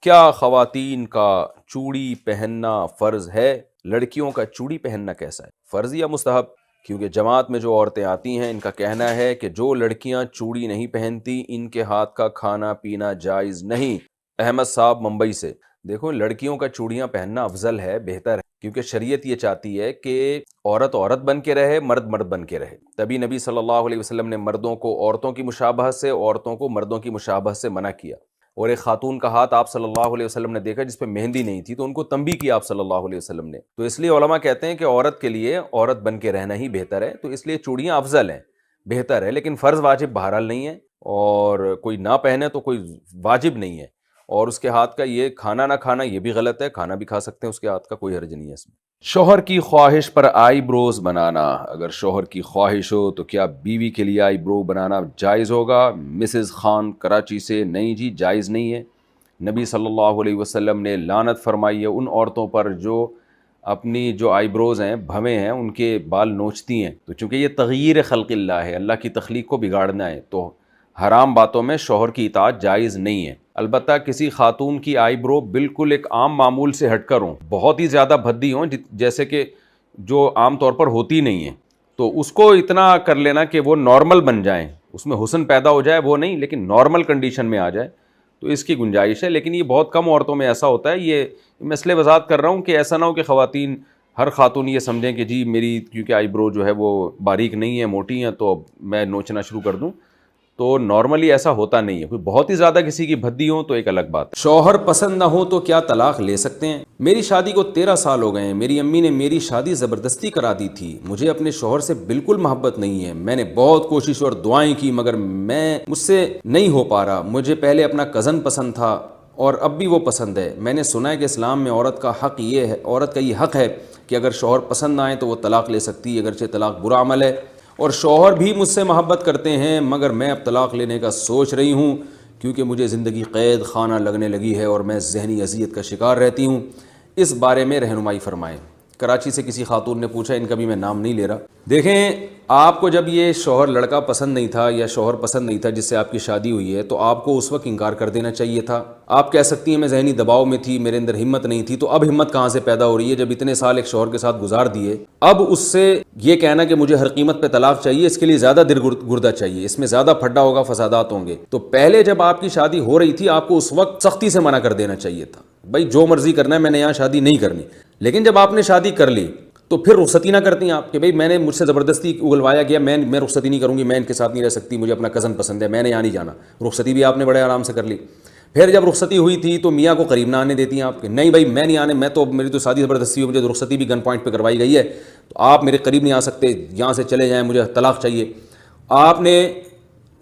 کیا خواتین کا چوڑی پہننا فرض ہے؟ لڑکیوں کا چوڑی پہننا کیسا ہے، فرض یا مستحب؟ کیونکہ جماعت میں جو عورتیں آتی ہیں ان کا کہنا ہے کہ جو لڑکیاں چوڑی نہیں پہنتی ان کے ہاتھ کا کھانا پینا جائز نہیں۔ احمد صاحب ممبئی سے۔ دیکھو، لڑکیوں کا چوڑیاں پہننا افضل ہے، بہتر ہے، کیونکہ شریعت یہ چاہتی ہے کہ عورت عورت بن کے رہے، مرد مرد بن کے رہے۔ تبھی نبی صلی اللہ علیہ وسلم نے مردوں کو عورتوں کی مشابہت سے، عورتوں کو مردوں کی مشابہت سے منع کیا۔ اور ایک خاتون کا ہاتھ آپ صلی اللہ علیہ وسلم نے دیکھا جس پہ مہندی نہیں تھی، تو ان کو تنبیہ کیا آپ صلی اللہ علیہ وسلم نے۔ تو اس لیے علماء کہتے ہیں کہ عورت کے لیے عورت بن کے رہنا ہی بہتر ہے، تو اس لیے چوڑیاں افضل ہیں، بہتر ہے، لیکن فرض واجب بہرحال نہیں ہے، اور کوئی نہ پہنے تو کوئی واجب نہیں ہے۔ اور اس کے ہاتھ کا یہ کھانا نہ کھانا یہ بھی غلط ہے، کھانا بھی کھا سکتے ہیں، اس کے ہاتھ کا کوئی حرج نہیں ہے اس میں۔ شوہر کی خواہش پر آئی بروز بنانا، اگر شوہر کی خواہش ہو تو کیا بیوی کے لیے آئی برو بنانا جائز ہوگا؟ مسز خان کراچی سے۔ نہیں جی، جائز نہیں ہے۔ نبی صلی اللہ علیہ وسلم نے لعنت فرمائی ہے ان عورتوں پر جو اپنی جو آئی بروز ہیں، بھویں ہیں، ان کے بال نوچتی ہیں، تو چونکہ یہ تغییر خلق اللہ ہے، اللہ کی تخلیق کو بگاڑنا ہے، تو حرام باتوں میں شوہر کی اطاعت جائز نہیں ہے۔ البتہ کسی خاتون کی آئی برو بالکل ایک عام معمول سے ہٹ کر ہوں، بہت ہی زیادہ بھدی ہوں، جیسے کہ جو عام طور پر ہوتی نہیں ہیں، تو اس کو اتنا کر لینا کہ وہ نارمل بن جائیں، اس میں حسن پیدا ہو جائے، وہ نہیں، لیکن نارمل کنڈیشن میں آ جائے تو اس کی گنجائش ہے، لیکن یہ بہت کم عورتوں میں ایسا ہوتا ہے۔ یہ میں اس لیے وضاحت کر رہا ہوں کہ ایسا نہ ہو کہ خواتین، ہر خاتون یہ سمجھیں کہ جی میری کیونکہ آئی برو جو ہے وہ باریک نہیں ہے، موٹی ہیں، تو میں نوچنا شروع کر دوں، تو نارملی ایسا ہوتا نہیں ہے۔ کوئی بہت ہی زیادہ کسی کی بھدی ہو تو ایک الگ بات ہے۔ شوہر پسند نہ ہو تو کیا طلاق لے سکتے ہیں؟ میری شادی کو 13 سال ہو گئے ہیں، میری امی نے میری شادی زبردستی کرا دی تھی، مجھے اپنے شوہر سے بالکل محبت نہیں ہے، میں نے بہت کوشش اور دعائیں کی مگر مجھ سے نہیں ہو پا رہا۔ مجھے پہلے اپنا کزن پسند تھا اور اب بھی وہ پسند ہے۔ میں نے سنا ہے کہ اسلام میں عورت کا یہ حق ہے کہ اگر شوہر پسند نہ آئے تو وہ طلاق لے سکتی ہے، اگرچہ طلاق برا عمل ہے، اور شوہر بھی مجھ سے محبت کرتے ہیں، مگر میں اب طلاق لینے کا سوچ رہی ہوں کیونکہ مجھے زندگی قید خانہ لگنے لگی ہے اور میں ذہنی اذیت کا شکار رہتی ہوں، اس بارے میں رہنمائی فرمائیں۔ کراچی سے کسی خاتون نے پوچھا، ان کا بھی میں نام نہیں لے رہا۔ دیکھیں، آپ کو جب یہ شوہر لڑکا پسند نہیں تھا یا شوہر پسند نہیں تھا جس سے آپ کی شادی ہوئی ہے، تو آپ کو اس وقت انکار کر دینا چاہیے تھا۔ آپ کہہ سکتی ہیں میں ذہنی دباؤ میں تھی، میرے اندر ہمت نہیں تھی، تو اب ہمت کہاں سے پیدا ہو رہی ہے جب اتنے سال ایک شوہر کے ساتھ گزار دیے؟ اب اس سے یہ کہنا کہ مجھے ہر قیمت پہ طلاق چاہیے، اس کے لیے زیادہ دل گردہ چاہیے، اس میں زیادہ پھڈا ہوگا، فسادات ہوں گے۔ تو پہلے جب آپ کی شادی ہو رہی تھی آپ کو اس وقت سختی سے منع کر دینا چاہیے تھا، بھائی جو مرضی کرنا ہے، میں نے یہاں شادی نہیں کرنی۔ لیکن جب آپ نے شادی کر لی تو پھر رخصتی نہ کرتی آپ کہ بھئی مجھ سے زبردستی اگلوایا گیا، میں رخصتی نہیں کروں گی، میں ان کے ساتھ نہیں رہ سکتی، مجھے اپنا کزن پسند ہے، میں نے یہاں نہیں جانا۔ رخصتی بھی آپ نے بڑے آرام سے کر لی۔ پھر جب رخصتی ہوئی تھی تو میاں کو قریب نہ آنے دیتی آپ کہ نہیں بھائی میں نہیں آنے، میری تو شادی زبردستی ہوئی، مجھے رخصتی بھی گن پوائنٹ پہ کروائی گئی ہے، تو آپ میرے قریب نہیں آ سکتے، یہاں سے چلے جائیں، مجھے طلاق چاہیے۔ آپ نے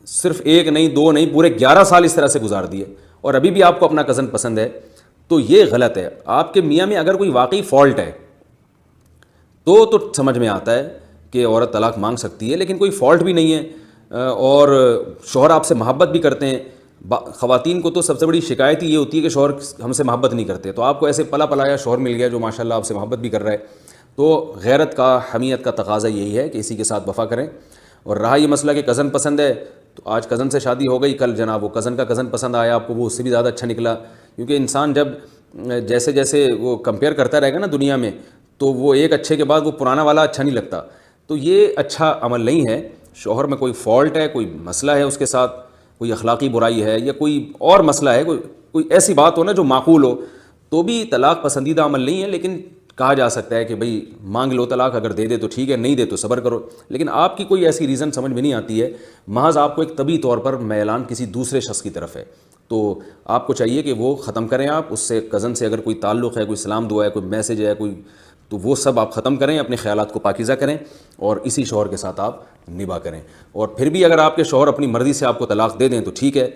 صرف 1 نہیں 2 نہیں، پورے 11 سال اس طرح سے گزار دیے، اور ابھی بھی آپ کو اپنا کزن پسند ہے، تو یہ غلط ہے۔ آپ کے میاں میں اگر کوئی واقعی فالٹ ہے تو سمجھ میں آتا ہے کہ عورت طلاق مانگ سکتی ہے، لیکن کوئی فالٹ بھی نہیں ہے، اور شوہر آپ سے محبت بھی کرتے ہیں۔ خواتین کو تو سب سے بڑی شکایت ہی یہ ہوتی ہے کہ شوہر ہم سے محبت نہیں کرتے، تو آپ کو ایسے پلا پلایا شوہر مل گیا جو ماشاءاللہ آپ سے محبت بھی کر رہا ہے، تو غیرت کا، حمیت کا تقاضا یہی ہے کہ اسی کے ساتھ وفا کریں۔ اور رہا یہ مسئلہ کہ کزن پسند ہے، تو آج کزن سے شادی ہو گئی، کل جناب وہ کزن کا کزن پسند آیا آپ کو، وہ اس سے بھی زیادہ اچھا نکلا، کیونکہ انسان جب جیسے جیسے وہ کمپیئر کرتا رہے گا نا دنیا میں، تو وہ ایک اچھے کے بعد وہ پرانا والا اچھا نہیں لگتا، تو یہ اچھا عمل نہیں ہے۔ شوہر میں کوئی فالٹ ہے، کوئی مسئلہ ہے اس کے ساتھ، کوئی اخلاقی برائی ہے یا کوئی اور مسئلہ ہے، کوئی ایسی بات ہو نا جو معقول ہو، تو بھی طلاق پسندیدہ عمل نہیں ہے، لیکن کہا جا سکتا ہے کہ بھئی مانگ لو طلاق، اگر دے دے تو ٹھیک ہے، نہیں دے تو صبر کرو۔ لیکن آپ کی کوئی ایسی ریزن سمجھ میں نہیں آتی ہے، محض آپ کو ایک طبعی طور پر میلان کسی دوسرے شخص کی طرف ہے، تو آپ کو چاہیے کہ وہ ختم کریں۔ آپ اس سے، کزن سے اگر کوئی تعلق ہے، کوئی سلام دعا ہے، کوئی میسج ہے، تو وہ سب آپ ختم کریں، اپنے خیالات کو پاکیزہ کریں، اور اسی شوہر کے ساتھ آپ نبھا کریں۔ اور پھر بھی اگر آپ کے شوہر اپنی مرضی سے آپ کو طلاق دے دیں تو ٹھیک ہے،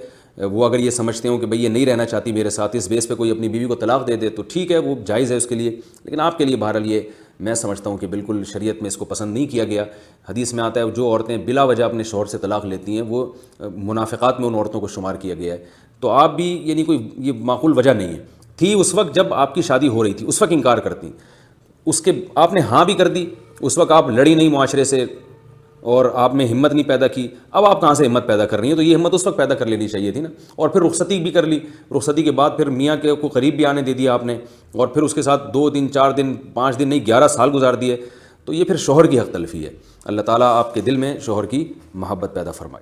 وہ اگر یہ سمجھتے ہوں کہ بھئی یہ نہیں رہنا چاہتی میرے ساتھ، اس بیس پہ کوئی اپنی بیوی کو طلاق دے دے تو ٹھیک ہے، وہ جائز ہے اس کے لیے، لیکن آپ کے لیے بہرحال یہ میں سمجھتا ہوں کہ بالکل شریعت میں اس کو پسند نہیں کیا گیا۔ حدیث میں آتا ہے جو عورتیں بلا وجہ اپنے شوہر سے طلاق لیتی ہیں وہ منافقات میں ان عورتوں کو شمار کیا گیا ہے، تو آپ بھی یعنی کوئی یہ معقول وجہ نہیں ہے تھی اس وقت جب آپ کی شادی ہو رہی تھی، اس وقت انکار کرتی، اس کے آپ نے ہاں بھی کر دی، اس وقت آپ لڑی نہیں معاشرے سے، اور آپ میں ہمت نہیں پیدا کی، اب آپ کہاں سے ہمت پیدا کر رہی ہیں؟ تو یہ ہمت اس وقت پیدا کر لینی چاہیے تھی نا، اور پھر رخصتی بھی کر لی، رخصتی کے بعد پھر میاں کے کو قریب بھی آنے دے دیا آپ نے، اور پھر اس کے ساتھ 2 دن 4 دن 5 دن نہیں 11 سال گزار دیے، تو یہ پھر شوہر کی حق تلفی ہے۔ اللہ تعالیٰ آپ کے دل میں شوہر کی محبت پیدا فرمائے۔